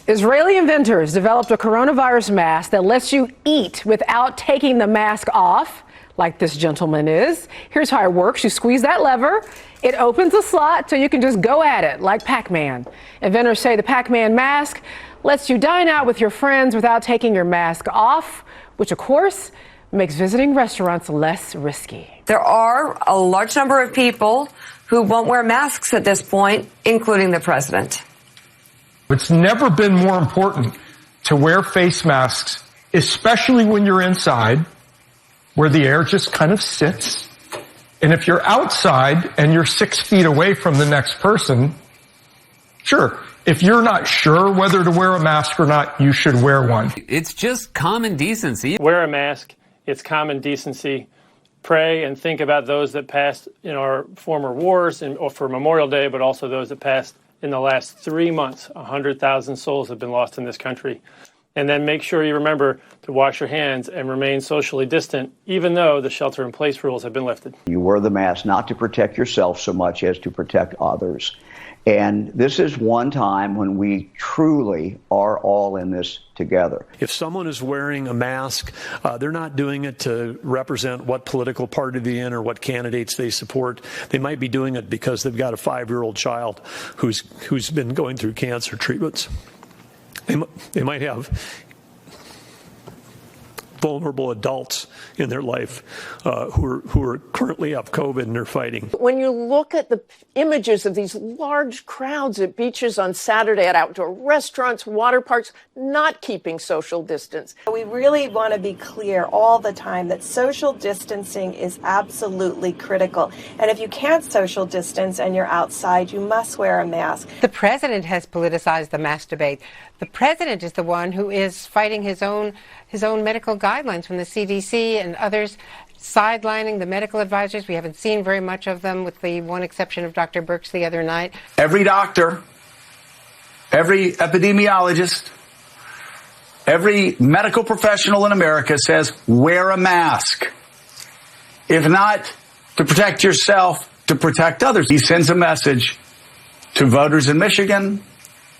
Israeli inventors developed a coronavirus mask that lets you eat without taking the mask off, like this gentleman is. Here's how it works. You squeeze that lever. It opens a slot so you can just go at it like Pac-Man. Inventors say the Pac-Man mask lets you dine out with your friends without taking your mask off, which of course makes visiting restaurants less risky. There are a large number of people who won't wear masks at this point, including the president. It's never been more important to wear face masks, especially when you're inside, where the air just kind of sits. And if you're outside and you're 6 feet away from the next person, sure, if you're not sure whether to wear a mask or not, you should wear one. It's just common decency. Wear a mask. It's common decency. Pray and think about those that passed in our former wars and for Memorial Day, but also those that passed in the last 3 months. 100,000 souls have been lost in this country. And then make sure you remember to wash your hands and remain socially distant, even though the shelter-in-place rules have been lifted. You wear the mask not to protect yourself so much as to protect others. And this is one time when we truly are all in this together. If someone is wearing a mask, they're not doing it to represent what political party they're in or what candidates they support. They might be doing it because they've got a 5-year-old child who's been going through cancer treatments. They might have vulnerable adults in their life who are currently have COVID and are fighting. When you look at the images of these large crowds at beaches on Saturday, at outdoor restaurants, water parks, not keeping social distance. We really want to be clear all the time that social distancing is absolutely critical. And if you can't social distance and you're outside, you must wear a mask. The president has politicized the mask debate. The president is the one who is fighting his own medical guidelines from the CDC and others, sidelining the medical advisors. We haven't seen very much of them, with the one exception of Dr. Birx the other night. Every doctor, every epidemiologist, every medical professional in America says wear a mask. If not to protect yourself, to protect others. He sends a message to voters in Michigan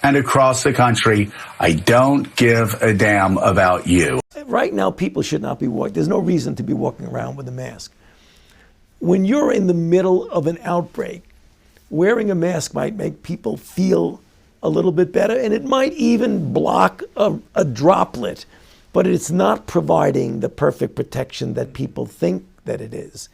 and across the country. I don't give a damn about you. Right now, people should not be walking. There's no reason to be walking around with a mask. When you're in the middle of an outbreak, wearing a mask might make people feel a little bit better, and it might even block a droplet, but it's not providing the perfect protection that people think that it is.